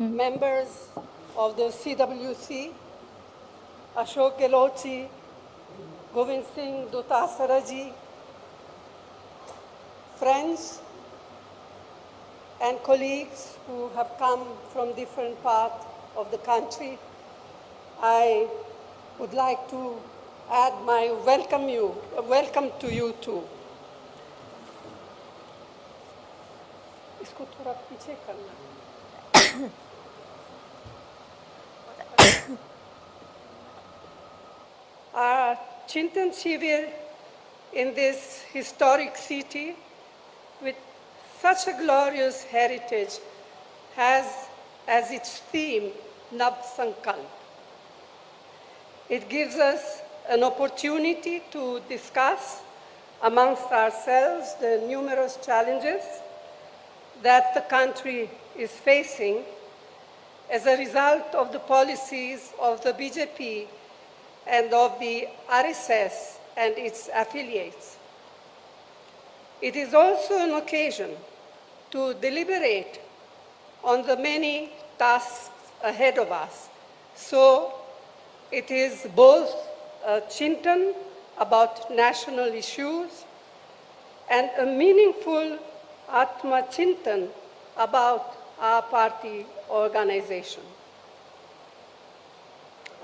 members of the CWC, Ashok Gehlotji, Govind Singh Dotasaraji, friends and colleagues who have come from different parts of the country, I would like to add my welcome to you too. इसको थोड़ा पीछे करना। Our Chintan Shivir in this historic city with such a glorious heritage has as its theme Nav Sankalp. It gives us an opportunity to discuss amongst ourselves the numerous challenges that the country is facing as a result of the policies of the BJP and of the RSS and its affiliates. It is also an occasion to deliberate on the many tasks ahead of us. So it is both a Chintan about national issues and a meaningful Atma Chintan about our party organization.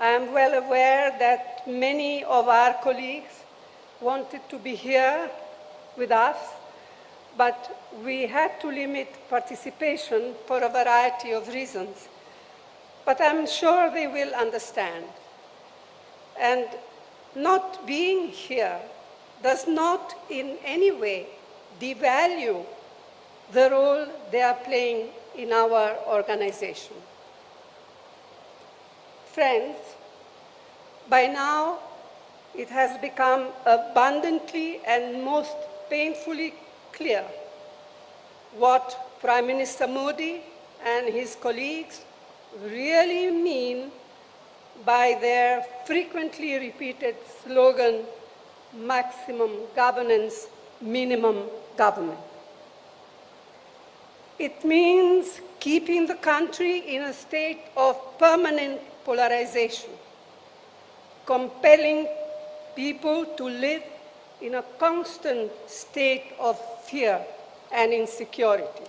I am well aware that many of our colleagues wanted to be here with us, but we had to limit participation for a variety of reasons. But I'm sure they will understand. And not being here does not in any way devalue the role they are playing in our organization. Friends, by now it has become abundantly and most painfully clear what Prime Minister Modi and his colleagues really mean by their frequently repeated slogan, maximum governance, minimum government. It means keeping the country in a state of permanent polarization, compelling people to live in a constant state of fear and insecurity.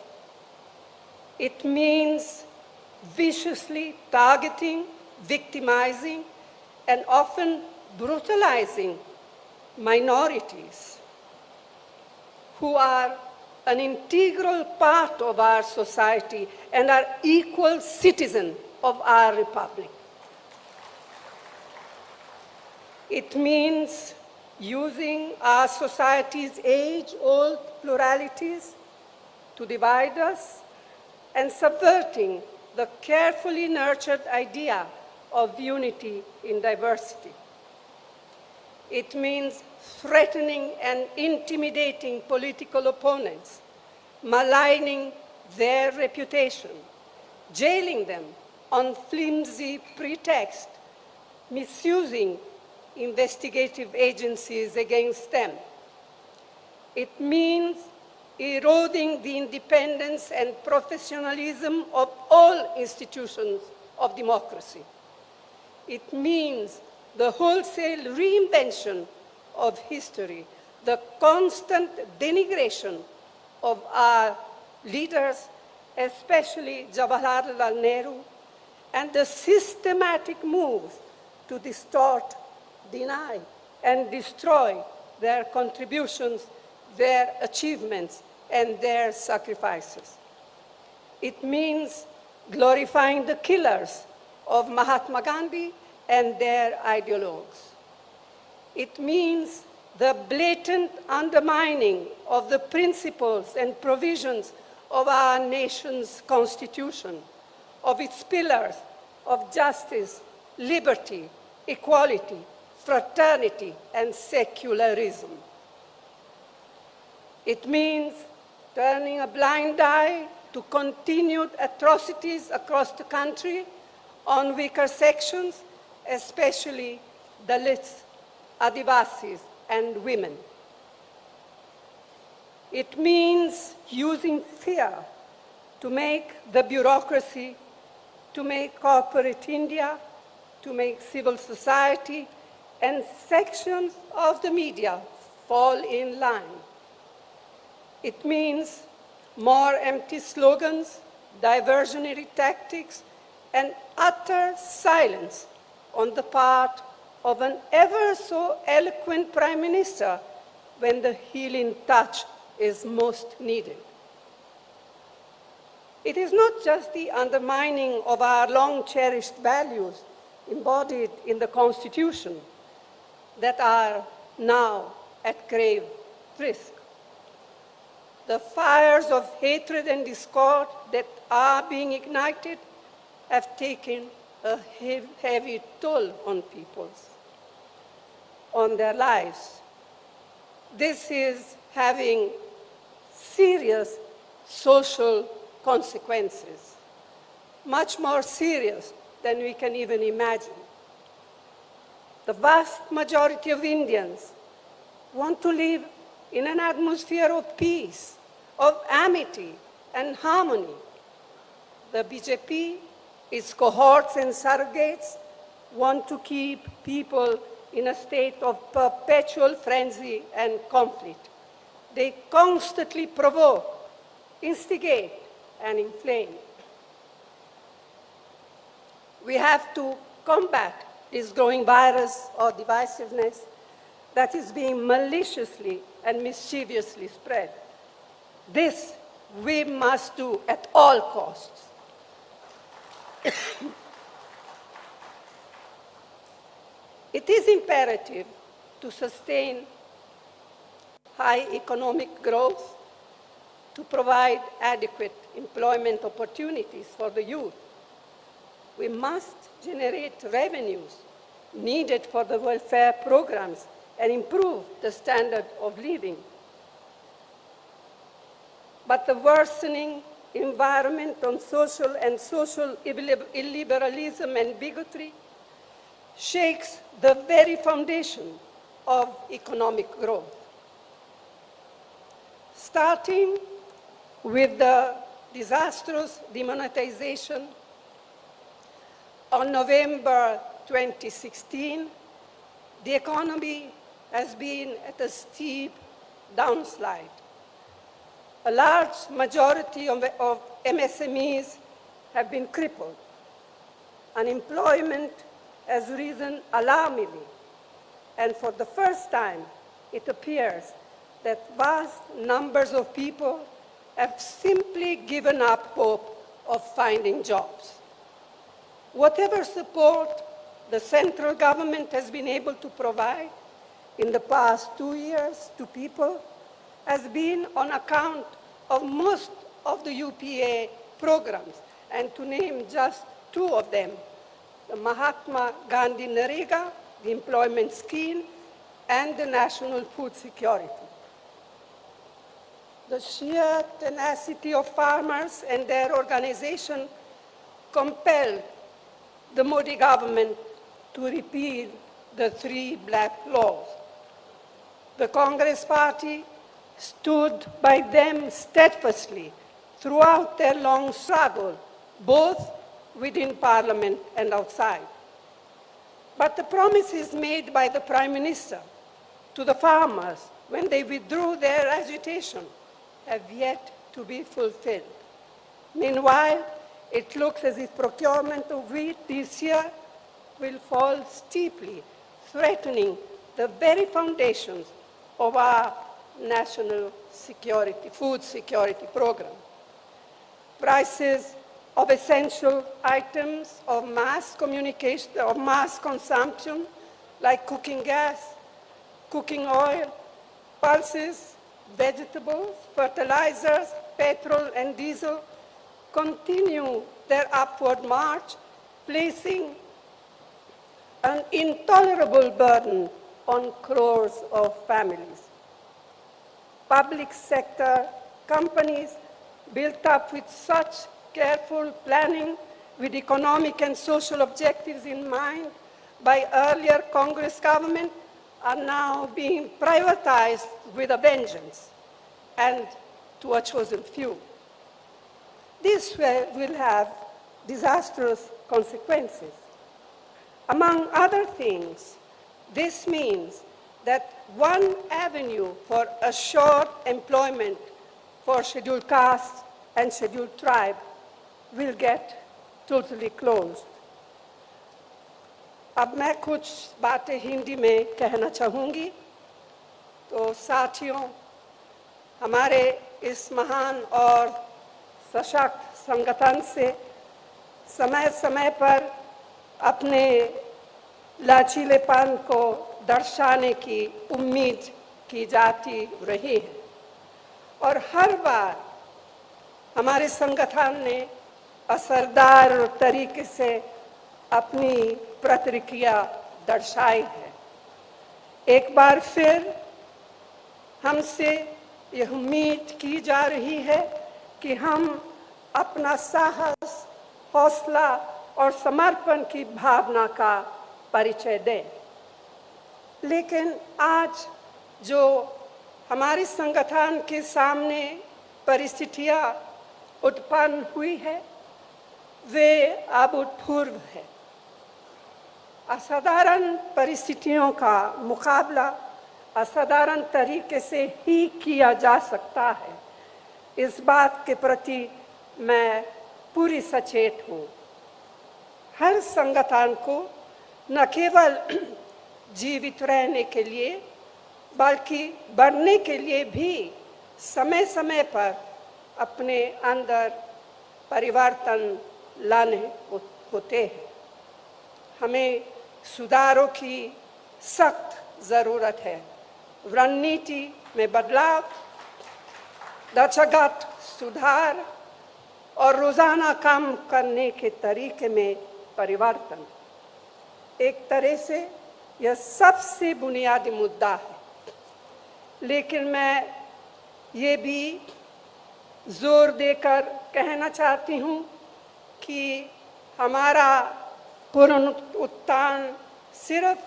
It means viciously targeting, victimizing, and often brutalizing minorities who are an integral part of our society and are equal citizens of our republic. It means using our society's age-old pluralities to divide us and subverting the carefully nurtured idea of unity in diversity. It means threatening and intimidating political opponents, maligning their reputation, jailing them on flimsy pretext, misusing investigative agencies against them. It means eroding the independence and professionalism of all institutions of democracy. It means the wholesale reinvention of history, the constant denigration of our leaders, especially Jawaharlal Nehru, and the systematic moves to distort, deny, and destroy their contributions, their achievements, and their sacrifices. It means glorifying the killers of Mahatma Gandhi and their ideologues. It means the blatant undermining of the principles and provisions of our nation's constitution, of its pillars of justice, liberty, equality, fraternity, and secularism. It means turning a blind eye to continued atrocities across the country on weaker sections, especially Dalits, Adivasis, and women. It means using fear to make the bureaucracy to make corporate India, to make civil society and sections of the media fall in line. It means more empty slogans, diversionary tactics, and utter silence on the part of an ever so eloquent Prime Minister when the healing touch is most needed. It is not just the undermining of our long-cherished values embodied in the Constitution that are now at grave risk. The fires of hatred and discord that are being ignited have taken a heavy toll on people, on their lives. This is having serious social consequences, much more serious than we can even imagine. The vast majority of Indians want to live in an atmosphere of peace, of amity and harmony. The BJP, its cohorts and surrogates, want to keep people in a state of perpetual frenzy and conflict. They constantly provoke, instigate, and inflame. We have to combat this growing virus of divisiveness that is being maliciously and mischievously spread. This we must do at all costs. It is imperative to sustain high economic growth, to provide adequate employment opportunities for the youth. We must generate revenues needed for the welfare programs and improve the standard of living. But the worsening environment on social illiberalism and bigotry shakes the very foundation of economic growth. Starting with the disastrous demonetization on November 2016, the economy has been at a steep downslide. A large majority of MSMEs have been crippled. Unemployment has risen alarmingly, and for the first time, it appears that vast numbers of people have simply given up hope of finding jobs. Whatever support the central government has been able to provide in the past 2 years to people has been on account of most of the UPA programs, and to name just two of them, the Mahatma Gandhi Narega, the employment scheme, and the national food security. The sheer tenacity of farmers and their organization compelled the Modi government to repeal the 3 black laws. The Congress Party stood by them steadfastly throughout their long struggle, both within Parliament and outside. But the promises made by the Prime Minister to the farmers when they withdrew their agitation have yet to be fulfilled. Meanwhile, it looks as if procurement of wheat this year will fall steeply, threatening the very foundations of our national security, food security program. Prices of essential items of mass communication, of mass consumption, like cooking gas, cooking oil, pulses, vegetables, fertilizers, petrol, and diesel, continue their upward march, placing an intolerable burden on crores of families. Public sector companies built up with such careful planning with economic and social objectives in mind by earlier Congress government are now being privatized with a vengeance and to a chosen few. This will have disastrous consequences. Among other things, this means that one avenue for assured employment for scheduled castes and scheduled tribe will get totally closed. अब मैं कुछ बातें हिंदी में कहना चाहूँगी। तो साथियों, हमारे इस महान और सशक्त संगठन से समय समय पर अपने लचीलेपन को दर्शाने की उम्मीद की जाती रही है और हर बार हमारे संगठन ने असरदार तरीके से अपनी प्रतिक्रिया दर्शाई है। एक बार फिर हमसे यह उम्मीद की जा रही है कि हम अपना साहस, हौसला और समर्पण की भावना का परिचय दें। लेकिन आज जो हमारे संगठन के सामने परिस्थितियां उत्पन्न हुई है, वे अभूतपूर्व है। असाधारण परिस्थितियों का मुकाबला असाधारण तरीके से ही किया जा सकता है, इस बात के प्रति मैं पूरी सचेत हूँ। हर संगठन को न केवल जीवित रहने के लिए बल्कि बढ़ने के लिए भी समय समय पर अपने अंदर परिवर्तन लाने होते हैं। हमें सुधारों की सख्त ज़रूरत है। रणनीति में बदलाव, ढांचागत सुधार और रोज़ाना काम करने के तरीके में परिवर्तन। एक तरह से यह सबसे बुनियादी मुद्दा है। लेकिन मैं ये भी जोर देकर कहना चाहती हूँ कि हमारा पुनरुत्थान सिर्फ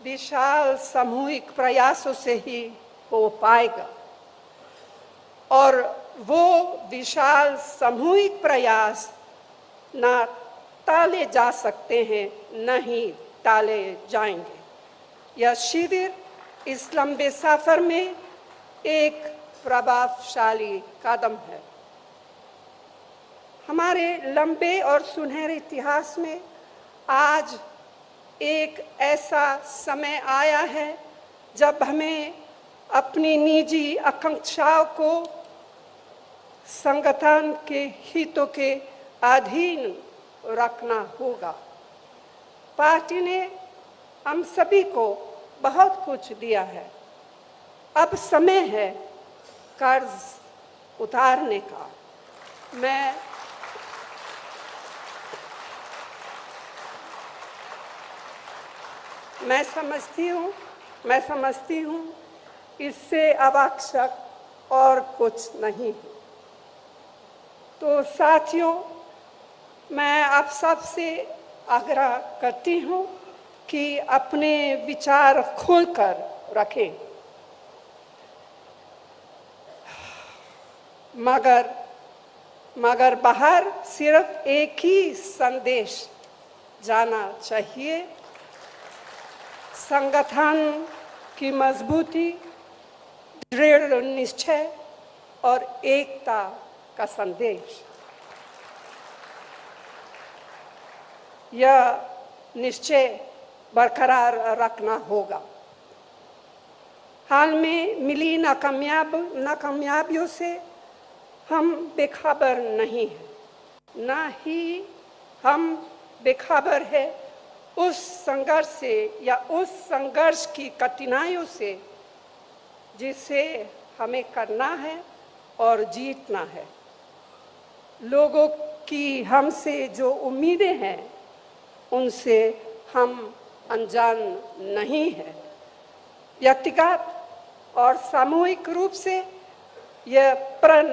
विशाल सामूहिक प्रयासों से ही हो पाएगा और वो विशाल सामूहिक प्रयास ना टाले जा सकते हैं, न ही टाले जाएंगे। यह शिविर इस लंबे सफर में एक प्रभावशाली कदम है। हमारे लंबे और सुनहरे इतिहास में आज एक ऐसा समय आया है जब हमें अपनी निजी आकांक्षाओं को संगठन के हितों के अधीन रखना होगा। पार्टी ने हम सभी को बहुत कुछ दिया है। अब समय है कर्ज उतारने का। मैं समझती हूँ इससे आवश्यक और कुछ नहीं है। तो साथियों, मैं आप सबसे आग्रह करती हूँ कि अपने विचार खोलकर रखें, मगर बाहर सिर्फ एक ही संदेश जाना चाहिए: संगठन की मजबूती, दृढ़ निश्चय और एकता का संदेश। यह निश्चय बरकरार रखना होगा। हाल में मिली नाकामयाबियों से हम बेखबर नहीं हैं, न ही हम बेखबर है उस संघर्ष से या उस संघर्ष की कठिनाइयों से जिसे हमें करना है और जीतना है। लोगों की हमसे जो उम्मीदें हैं उनसे हम अनजान नहीं हैं। व्यक्तिगत और सामूहिक रूप से यह प्रण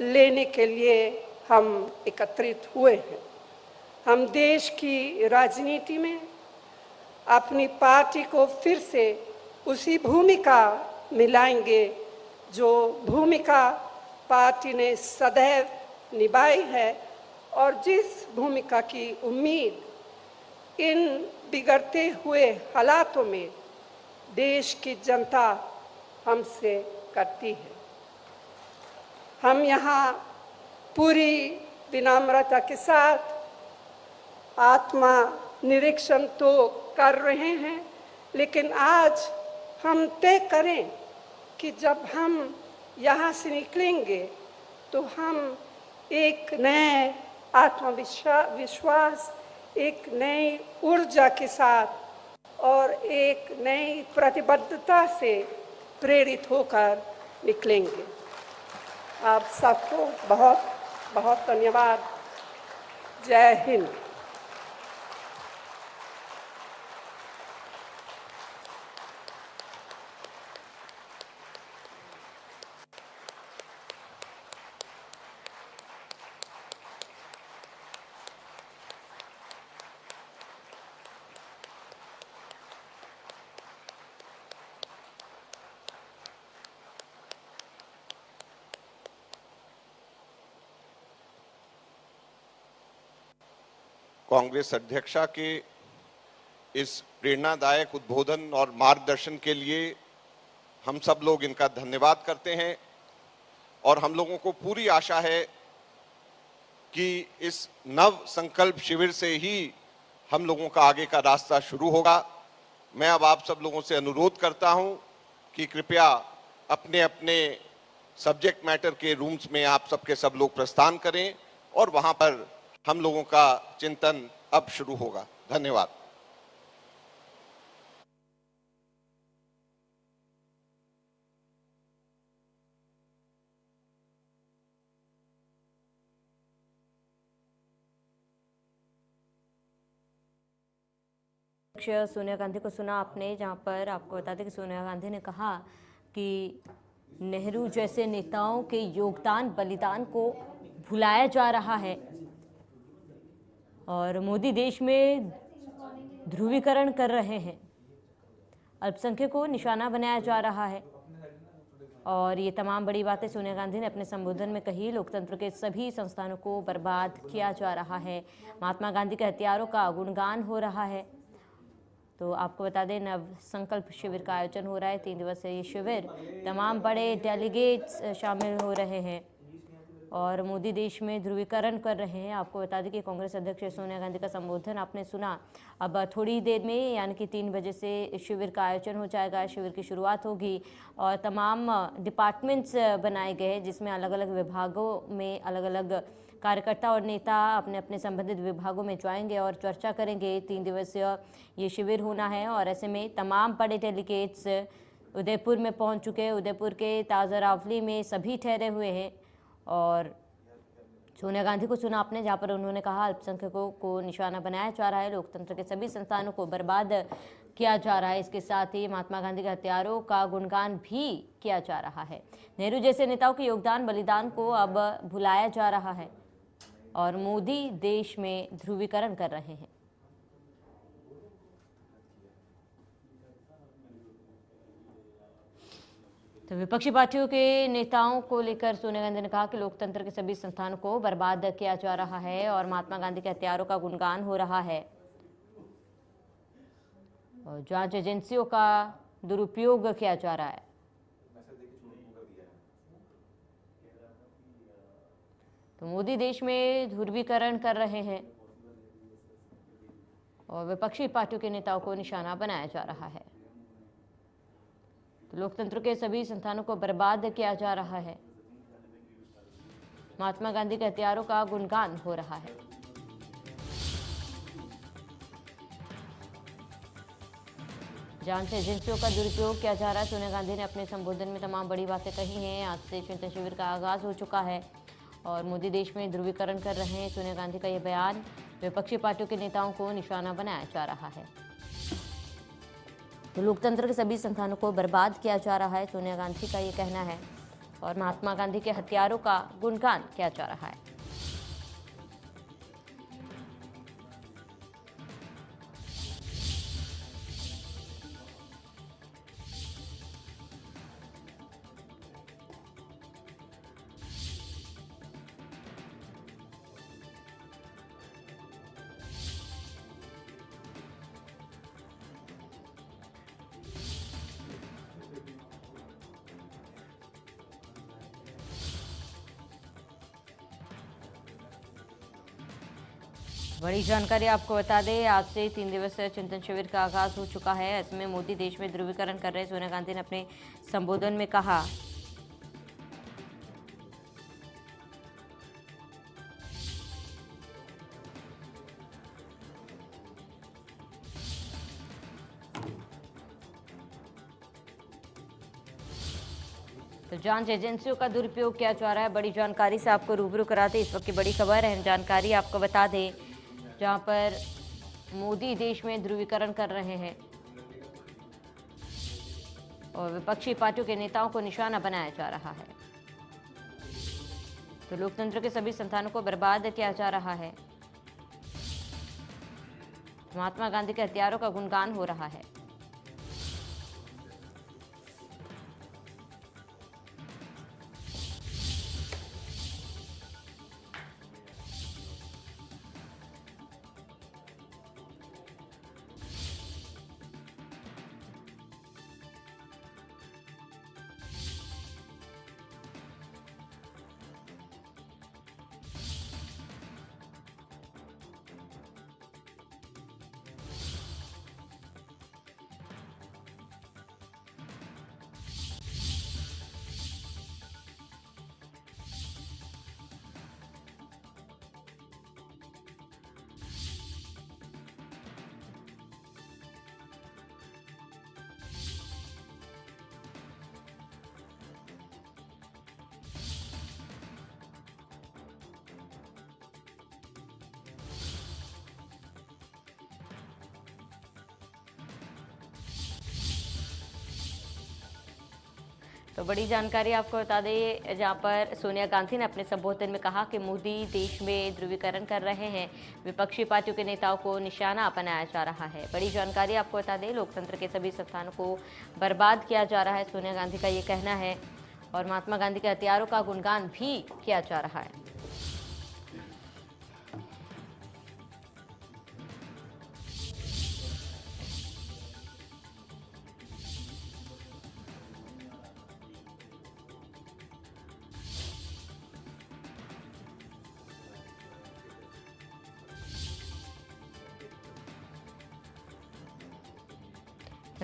लेने के लिए हम एकत्रित हुए हैं। हम देश की राजनीति में अपनी पार्टी को फिर से उसी भूमिका मिलाएंगे जो भूमिका पार्टी ने सदैव निभाई है और जिस भूमिका की उम्मीद इन बिगड़ते हुए हालातों में देश की जनता हमसे करती है। हम यहाँ पूरी विनम्रता के साथ आत्मा निरीक्षण तो कर रहे हैं, लेकिन आज हम तय करें कि जब हम यहाँ से निकलेंगे तो हम एक नए आत्मविश्वास, एक नई ऊर्जा के साथ और एक नई प्रतिबद्धता से प्रेरित होकर निकलेंगे। आप सबको बहुत बहुत धन्यवाद। जय हिंद। कांग्रेस अध्यक्षा के इस प्रेरणादायक उद्बोधन और मार्गदर्शन के लिए हम सब लोग इनका धन्यवाद करते हैं और हम लोगों को पूरी आशा है कि इस नव संकल्प शिविर से ही हम लोगों का आगे का रास्ता शुरू होगा। मैं अब आप सब लोगों से अनुरोध करता हूं कि कृपया अपने अपने सब्जेक्ट मैटर के रूम्स में आप सबके सब लोग प्रस्थान करें और वहां पर हम लोगों का चिंतन अब शुरू होगा। धन्यवाद। सोनिया गांधी को सुना आपने, जहां पर आपको बता दें कि सोनिया गांधी ने कहा कि नेहरू जैसे नेताओं के योगदान बलिदान को भुलाया जा रहा है और मोदी देश में ध्रुवीकरण कर रहे हैं, अल्पसंख्यकों को निशाना बनाया जा रहा है। और ये तमाम बड़ी बातें सोनिया गांधी ने अपने संबोधन में कही। लोकतंत्र के सभी संस्थानों को बर्बाद किया जा रहा है, महात्मा गांधी के हत्यारों का गुणगान हो रहा है। तो आपको बता दें, नव संकल्प शिविर का आयोजन हो रहा है। 3 दिवसीय ये शिविर, तमाम बड़े डेलीगेट्स शामिल हो रहे हैं और मोदी देश में ध्रुवीकरण कर रहे हैं। आपको बता दें कि कांग्रेस अध्यक्ष सोनिया गांधी का संबोधन आपने सुना। अब थोड़ी देर में यानी कि 3 बजे से शिविर का आयोजन हो जाएगा, शिविर की शुरुआत होगी और तमाम डिपार्टमेंट्स बनाए गए हैं जिसमें अलग अलग विभागों में अलग अलग कार्यकर्ता और नेता अपने अपने संबंधित विभागों में जाएंगे और चर्चा करेंगे। 3 दिवसीय ये शिविर होना है और ऐसे में तमाम बड़े डेलीगेट्स उदयपुर में पहुंच चुके हैं। उदयपुर के ताज़ा रावली में सभी ठहरे हुए हैं और सोनिया गांधी को सुना आपने, जहाँ पर उन्होंने कहा अल्पसंख्यकों को निशाना बनाया जा रहा है, लोकतंत्र के सभी संस्थानों को बर्बाद किया जा रहा है। इसके साथ ही महात्मा गांधी के हत्यारों का गुणगान भी किया जा रहा है। नेहरू जैसे नेताओं के योगदान बलिदान को अब भुलाया जा रहा है और मोदी देश में ध्रुवीकरण कर रहे हैं। तो विपक्षी पार्टियों के नेताओं को लेकर सोनिया गांधी ने कहा कि लोकतंत्र के सभी संस्थानों को बर्बाद किया जा रहा है और महात्मा गांधी के हत्यारों का गुणगान हो रहा है और जांच एजेंसियों का दुरुपयोग किया जा रहा है। तो मोदी देश में ध्रुवीकरण कर रहे हैं और विपक्षी पार्टियों के नेताओं को निशाना बनाया जा रहा है। तो लोकतंत्र के सभी संस्थानों को बर्बाद किया जा रहा है, महात्मा गांधी के हत्यारों का गुणगान हो रहा है। जांच एजेंसियों का दुरुपयोग किया जा रहा है। सोनिया गांधी ने अपने संबोधन में तमाम बड़ी बातें कही हैं। आज से चिंतन शिविर का आगाज हो चुका है और मोदी देश में ध्रुवीकरण कर रहे हैं। सोनिया गांधी का यह बयान, विपक्षी पार्टियों के नेताओं को निशाना बनाया जा रहा है। तो लोकतंत्र के सभी संस्थानों को बर्बाद किया जा रहा है, सोनिया गांधी का ये कहना है और महात्मा गांधी के हत्यारों का गुणगान किया जा रहा है। बड़ी जानकारी आपको बता दें, आज से 3 दिवसीय चिंतन शिविर का आगाज हो चुका है। ऐसे में मोदी देश में ध्रुवीकरण कर रहे सोनिया गांधी ने अपने संबोधन में कहा तो जांच एजेंसियों का दुरुपयोग किया जा रहा है। बड़ी जानकारी से आपको रूबरू कराते इस वक्त की बड़ी खबर है, जानकारी आपको बता दें, जहां पर मोदी देश में ध्रुवीकरण कर रहे हैं और विपक्षी पार्टियों के नेताओं को निशाना बनाया जा रहा है। तो लोकतंत्र के सभी संस्थानों को बर्बाद किया जा रहा है। महात्मा गांधी के हथियारों का गुणगान हो रहा है। तो बड़ी जानकारी आपको बता दें, जहां पर सोनिया गांधी ने अपने संबोधन में कहा कि मोदी देश में ध्रुवीकरण कर रहे हैं, विपक्षी पार्टियों के नेताओं को निशाना बनाया जा रहा है। बड़ी जानकारी आपको बता दें, लोकतंत्र के सभी संस्थानों को बर्बाद किया जा रहा है, सोनिया गांधी का ये कहना है। और महात्मा गांधी के हथियारों का गुणगान भी किया जा रहा है।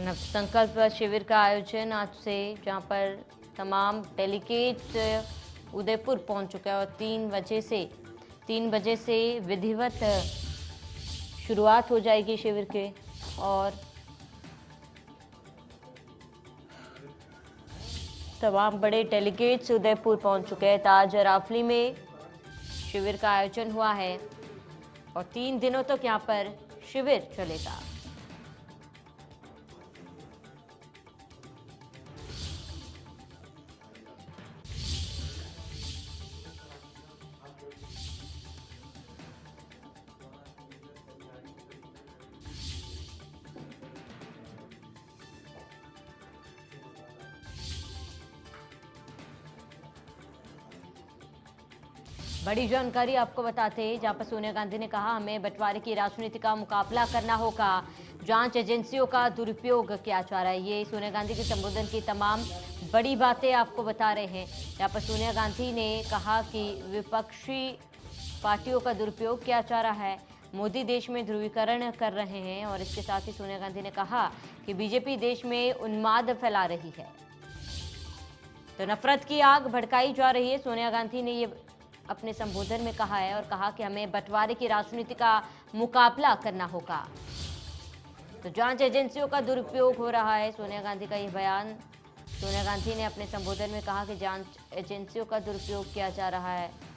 संकल्प शिविर का आयोजन आज से, जहां पर तमाम डेलीगेट्स उदयपुर पहुंच चुके हैं और 3 बजे से विधिवत शुरुआत हो जाएगी शिविर के। और तमाम बड़े डेलीगेट्स उदयपुर पहुंच चुके हैं। ताज राफली में शिविर का आयोजन हुआ है और 3 दिनों तक यहां पर शिविर चलेगा। बड़ी जानकारी आपको बताते हैं, जहां पर सोनिया गांधी ने कहा हमें बंटवारे की राजनीति का मुकाबला करना होगा, जांच एजेंसियों का दुरुपयोग किया जा रहा है। ये सोनिया गांधी के संबोधन की तमाम बड़ी बातें आपको बता रहे हैं, जहां पर सोनिया गांधी ने कहा कि विपक्षी पार्टियों का दुरुपयोग किया जा रहा है, मोदी देश में ध्रुवीकरण कर रहे हैं। और इसके साथ ही सोनिया गांधी ने कहा कि बीजेपी देश में उन्माद फैला रही है, तो नफरत की आग भड़काई जा रही है। सोनिया गांधी ने ये अपने संबोधन में कहा है और कहा कि हमें बंटवारे की राजनीति का मुकाबला करना होगा, तो जांच एजेंसियों का दुरुपयोग हो रहा है। सोनिया गांधी का ये बयान, सोनिया गांधी ने अपने संबोधन में कहा कि जांच एजेंसियों का दुरुपयोग किया जा रहा है।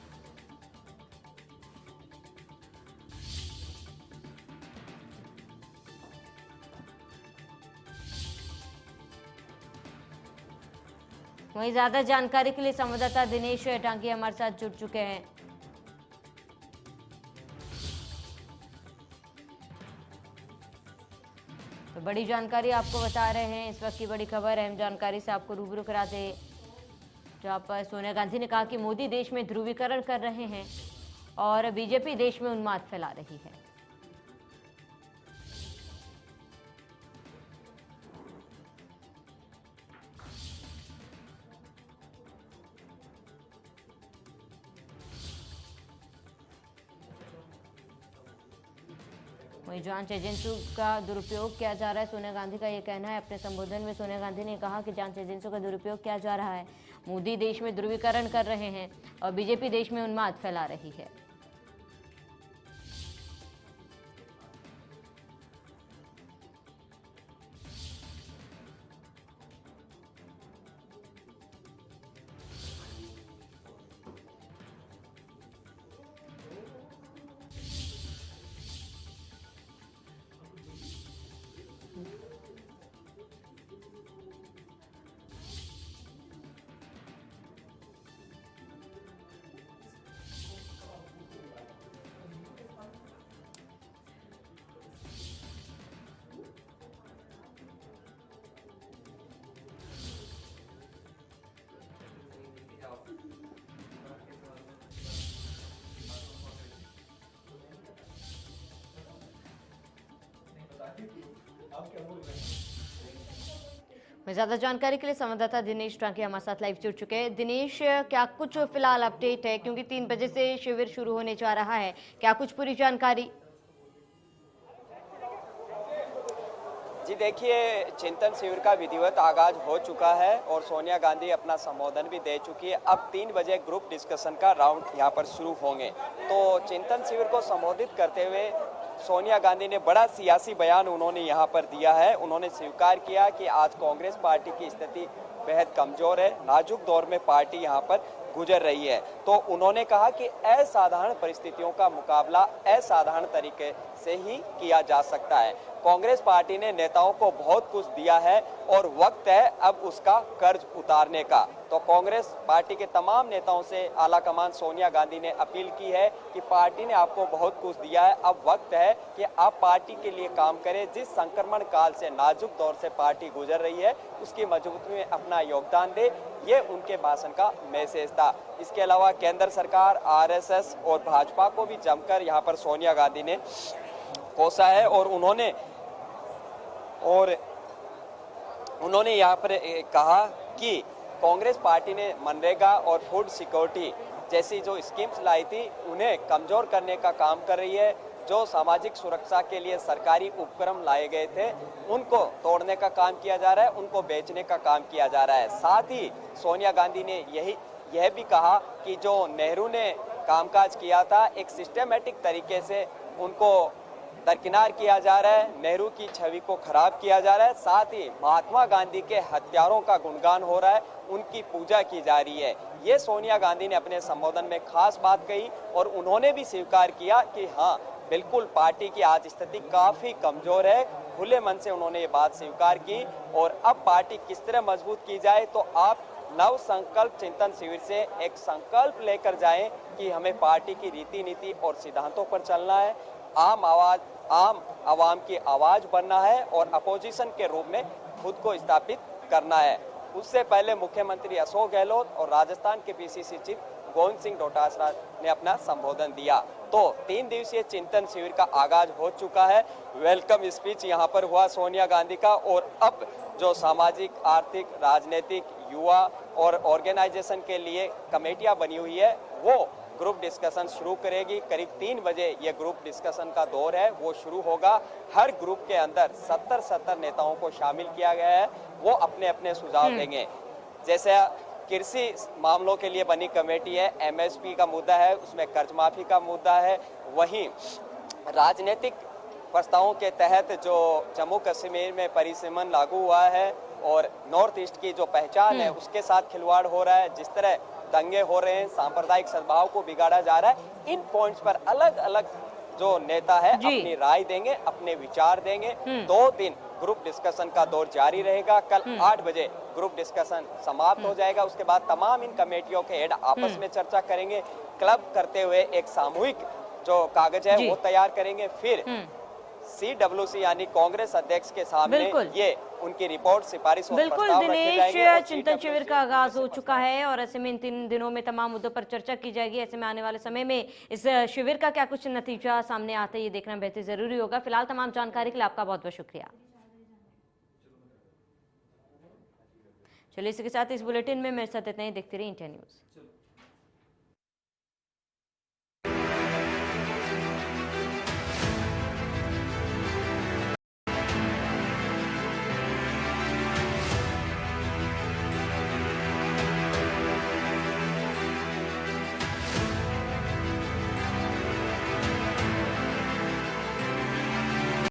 वहीं ज्यादा जानकारी के लिए संवाददाता दिनेश टांगी हमारे साथ जुड़ चुके हैं। तो बड़ी जानकारी आपको बता रहे हैं, इस वक्त की बड़ी खबर, अहम जानकारी से आपको रूबरू करा दे, जहां पर सोनिया गांधी ने कहा कि मोदी देश में ध्रुवीकरण कर रहे हैं और बीजेपी देश में उन्माद फैला रही है। वहीं जांच एजेंसियों का दुरुपयोग किया जा रहा है, सोनिया गांधी का ये कहना है। अपने संबोधन में सोनिया गांधी ने कहा कि जांच एजेंसियों का दुरुपयोग किया जा रहा है। मोदी देश में ध्रुवीकरण कर रहे हैं और बीजेपी देश में उन्माद फैला रही है। ज्यादा जानकारी के लिए संवाददाता दिनेश टांकी हमारे साथ लाइव जुड़ चुके हैं। दिनेश, क्या कुछ फिलहाल अपडेट है, क्योंकि 3 बजे से शिविर शुरू होने जा रहा है, क्या कुछ पूरी जानकारी? जी देखिए, चिंतन शिविर का विधिवत आगाज हो चुका है और सोनिया गांधी अपना संबोधन भी दे चुकी है। अब 3 बजे ग्रुप डिस्कशन का राउंड यहाँ पर शुरू होंगे। तो चिंतन शिविर को संबोधित करते हुए सोनिया गांधी ने बड़ा सियासी बयान उन्होंने यहाँ पर दिया है। उन्होंने स्वीकार किया कि आज कांग्रेस पार्टी की स्थिति बेहद कमजोर है, नाजुक दौर में पार्टी यहाँ पर गुजर रही है। तो उन्होंने कहा कि असाधारण परिस्थितियों का मुकाबला असाधारण तरीके से ही किया जा सकता है। कांग्रेस पार्टी ने नेताओं को बहुत कुछ दिया है और वक्त है अब उसका कर्ज उतारने का। तो कांग्रेस पार्टी के तमाम नेताओं से आला कमान सोनिया गांधी ने अपील की है कि पार्टी ने आपको बहुत कुछ दिया है, अब वक्त है कि आप पार्टी के लिए काम करें। जिस संक्रमण काल से, नाजुक दौर से पार्टी गुजर रही है, उसकी मजबूती में अपना योगदान दे, ये उनके भाषण का मैसेज था। इसके अलावा केंद्र सरकार, आरएसएस और भाजपा को भी जमकर यहाँ पर सोनिया गांधी ने कोसा है और उन्होंने यहाँ पर कहा कि कांग्रेस पार्टी ने मनरेगा और फूड सिक्योरिटी जैसी जो स्कीम्स लाई थी उन्हें कमजोर करने का काम कर रही है। जो सामाजिक सुरक्षा के लिए सरकारी उपक्रम लाए गए थे उनको तोड़ने का काम किया जा रहा है, उनको बेचने का काम किया जा रहा है। साथ ही सोनिया गांधी ने यह भी कहा कि जो नेहरू ने कामकाज किया था, एक सिस्टमेटिक तरीके से उनको दरकिनार किया जा रहा है, नेहरू की छवि को खराब किया जा रहा है। साथ ही महात्मा गांधी के हत्यारों का गुणगान हो रहा है, उनकी पूजा की जा रही है। ये सोनिया गांधी ने अपने संबोधन में खास बात कही और उन्होंने भी स्वीकार किया कि हाँ बिल्कुल पार्टी की आज स्थिति काफी कमजोर है। खुले मन से उन्होंने ये बात स्वीकार की और अब पार्टी किस तरह मजबूत की जाए, तो आप नव संकल्प चिंतन शिविर से एक संकल्प लेकर जाएं कि हमें पार्टी की रीति नीति और सिद्धांतों पर चलना है, आम आवाम की आवाज बनना है और अपोजिशन के रूप में खुद को स्थापित करना है। उससे पहले मुख्यमंत्री अशोक गहलोत और राजस्थान के पीसीसी चीफ गोविंद सिंह डोटासरा ने अपना संबोधन दिया। तो 3 दिवसीय चिंतन शिविर का आगाज हो चुका है। वेलकम स्पीच यहाँ पर हुआ सोनिया गांधी का और अब जो सामाजिक, आर्थिक, राजनीतिक, युवा और ऑर्गेनाइजेशन के लिए कमेटियां बनी हुई है वो ग्रुप डिस्कशन शुरू करेगी। करीब 3 बजे ये ग्रुप डिस्कशन का दौर है वो शुरू होगा। हर ग्रुप के अंदर 70 नेताओं को शामिल किया गया है, वो अपने अपने सुझाव देंगे। जैसे कृषि मामलों के लिए बनी कमेटी है, एमएसपी का मुद्दा है, उसमें कर्ज माफी का मुद्दा है। वहीं राजनीतिक प्रस्तावों के तहत जो जम्मू कश्मीर में परिसीमन लागू हुआ है और नॉर्थ ईस्ट की जो पहचान है उसके साथ खिलवाड़ हो रहा है, जिस तरह दंगे हो रहे हैं, सांप्रदायिक सद्भाव को बिगाड़ा जा रहा है, इन पॉइंट्स पर अलग अलग जो नेता है अपनी राय देंगे, अपने विचार देंगे। 2 दिन ग्रुप डिस्कशन का दौर जारी रहेगा। कल 8 बजे ग्रुप डिस्कशन समाप्त हो जाएगा। उसके बाद तमाम इन कमेटियों के हेड आपस में चर्चा करेंगे, क्लब करते हुए एक सामूहिक जो कागज है वो तैयार करेंगे। फिर CWC यानी कांग्रेस अध्यक्ष के सामने ये उनकी रिपोर्ट, सिफारिश और प्रस्ताव रखे जाएंगे। दिनेश, चिंतन शिविर का आगाज हो चुका है और ऐसे में इन 3 दिनों में तमाम मुद्दों पर चर्चा की जाएगी। ऐसे में आने वाले समय में इस शिविर का क्या कुछ नतीजा सामने आता है ये देखना बेहद जरूरी होगा। फिलहाल तमाम जानकारी के लिए आपका बहुत बहुत शुक्रिया। चलिए इसी के साथ इस बुलेटिन में मेरे साथ इतना ही। देखते रहिए इंडिया न्यूज।